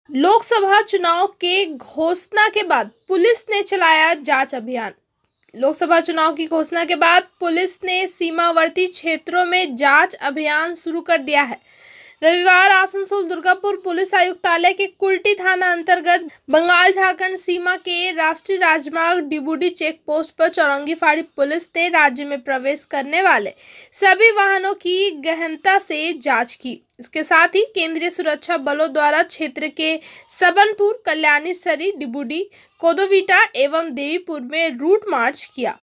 लोकसभा चुनाव के घोषणा के बाद पुलिस ने चलाया जांच अभियान। लोकसभा चुनाव की घोषणा के बाद पुलिस ने सीमावर्ती क्षेत्रों में जांच अभियान शुरू कर दिया है। रविवार आसनसोल दुर्गापुर पुलिस आयुक्तालय के कुल्टी थाना अंतर्गत बंगाल झारखंड सीमा के राष्ट्रीय राजमार्ग डिबूडी चेक पोस्ट पर चौरंगी फाड़ी पुलिस ने राज्य में प्रवेश करने वाले सभी वाहनों की गहनता से जांच की। इसके साथ ही केंद्रीय सुरक्षा बलों द्वारा क्षेत्र के सबनपुर, कल्याणी सरी, डिबूडी, कोदोविटा एवं देवीपुर में रूट मार्च किया।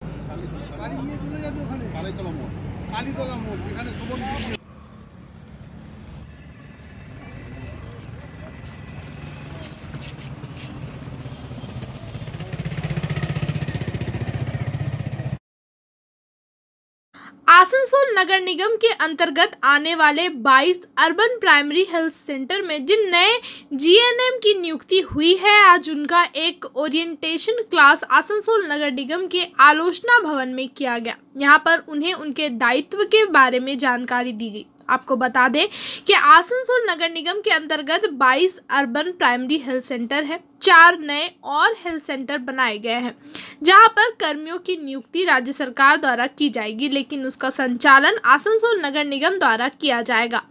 आसनसोल नगर निगम के अंतर्गत आने वाले 22 अर्बन प्राइमरी हेल्थ सेंटर में जिन नए जीएनएम की नियुक्ति हुई है, आज उनका एक ओरिएंटेशन क्लास आसनसोल नगर निगम के आलोचना भवन में किया गया। यहां पर उन्हें उनके दायित्व के बारे में जानकारी दी गई। आपको बता दें कि आसनसोल नगर निगम के अंतर्गत 22 अर्बन प्राइमरी हेल्थ सेंटर है। 4 नए और हेल्थ सेंटर बनाए गए हैं, जहां पर कर्मियों की नियुक्ति राज्य सरकार द्वारा की जाएगी, लेकिन उसका संचालन आसनसोल नगर निगम द्वारा किया जाएगा।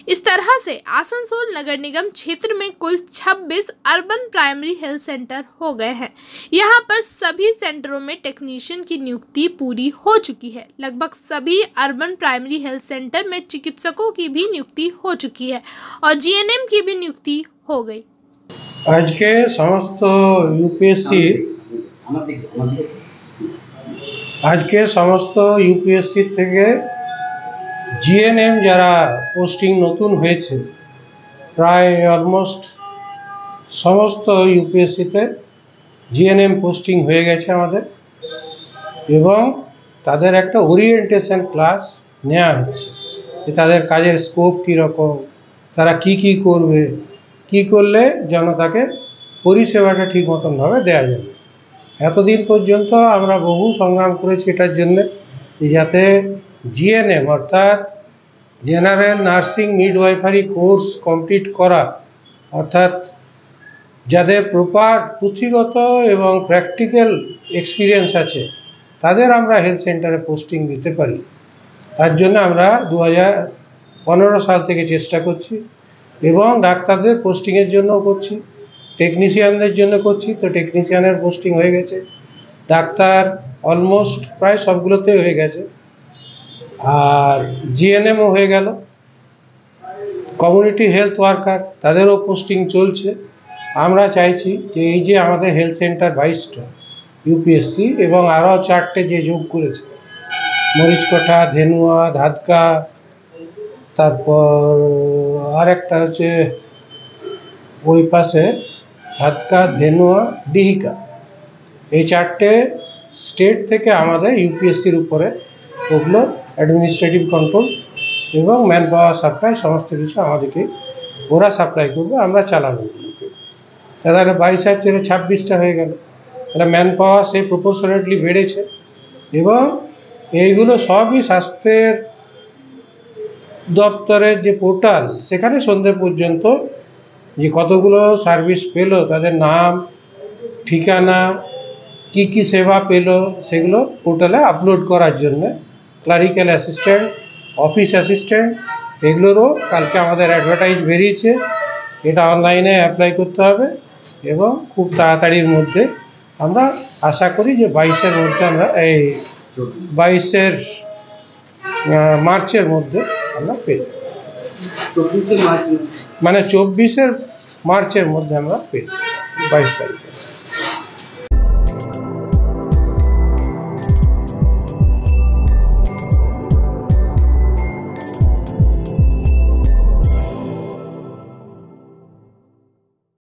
इस तरह से आसनसोल नगर निगम क्षेत्र में कुल 26 अर्बन प्राइमरी हेल्थ सेंटर हो गए हैं। यहां पर सभी सेंटरों में टेक्नीशियन की नियुक्ति पूरी हो चुकी है। लगभग सभी अर्बन प्राइमरी हेल्थ सेंटर में चिकित्सकों की भी नियुक्ति हो चुकी है और जीएनएम की भी नियुक्ति हो गई। आज के समस्त यूपीएससी থেকে জিএনএম যারা পোস্টিং নতুন হয়েছে, প্রায় অলমোস্ট সমস্ত ইউপিএসসিতে জিএনএম পোস্টিং হয়ে গেছে আমাদের, এবং তাদের একটা ওরিয়েন্টেশন ক্লাস নেওয়া হচ্ছে যে তাদের কাজের স্কোপ কীরকম, তারা কি করবে, কি করলে জনতাকে পরিষেবাটা ঠিক মতনভাবে দেওয়া যাবে। এতদিন পর্যন্ত আমরা বহু সংগ্রাম করেছি এটার জন্য, যাতে জিএনএম অর্থাৎ general nursing midwifery course complete করা, অর্থাৎ যাদের প্রপার পুঁথিগত এবং প্র্যাকটিক্যাল এক্সপিরিয়েন্স আছে, তাদের আমরা হেলথ সেন্টারে পোস্টিং দিতে পারি। তার জন্য আমরা 2015 সাল থেকে চেষ্টা করছি, এবং ডাক্তারদের পোস্টিংয়ের জন্য করছি, টেকনিশিয়ানদের জন্য করছি। তো টেকনিশিয়ানের পোস্টিং হয়ে গেছে, ডাক্তার অলমোস্ট প্রায় সবগুলোতে হয়ে গেছে, আর জিএনএমও হয়ে গেল। কমিউনিটি হেলথ ওয়ার্কার তাদেরও পোস্টিং চলছে। আমরা চাইছি যে এই যে আমাদের হেলথ সেন্টার 22টা ইউপিএসসি এবং আরও 4টে যে যোগ করেছে, মরিচকোঠা, ধেনুয়া, ধাদকা, তারপর আরেকটা হচ্ছে ওই পাশে ধাদকা, ধেনুয়া, ডিহিকা, এই 4টে স্টেট থেকে আমাদের ইউপিএসসির উপরে ওগুলো অ্যাডমিনিস্ট্রেটিভ কন্ট্রোল এবং ম্যান পাওয়ার সাপ্লাই সমস্ত কিছু আমাদেরকে ওরা সাপ্লাই করবে, আমরা চালাবো এগুলোকে। তাহলে 22 আর 26টা হয়ে গেল। তাহলে ম্যান পাওয়ার সেই প্রপোর্শনেটলি বেড়েছে, এবং এইগুলো সবই স্বাস্থ্যের দপ্তরের যে পোর্টাল, সেখানে সন্ধ্যে পর্যন্ত যে কতগুলো সার্ভিস পেল, তাদের নাম, ঠিকানা, কি সেবা পেল, সেগুলো পোর্টালে আপলোড করার জন্য ক্লারিক্যাল অ্যাসিস্ট্যান্ট, অফিস অ্যাসিস্ট্যান্ট, এগুলোরও কালকে আমাদের অ্যাডভার্টাইজ বেরিয়েছে। এটা অনলাইনে অ্যাপ্লাই করতে হবে, এবং খুব তাড়াতাড়ির মধ্যে আমরা আশা করি যে 22-এর মধ্যে আমরা এই 22-এর মার্চের মধ্যে আমরা পেয়ে যাব। 24 মার্চের মধ্যে আমরা পেয়ে 22 তারিখে।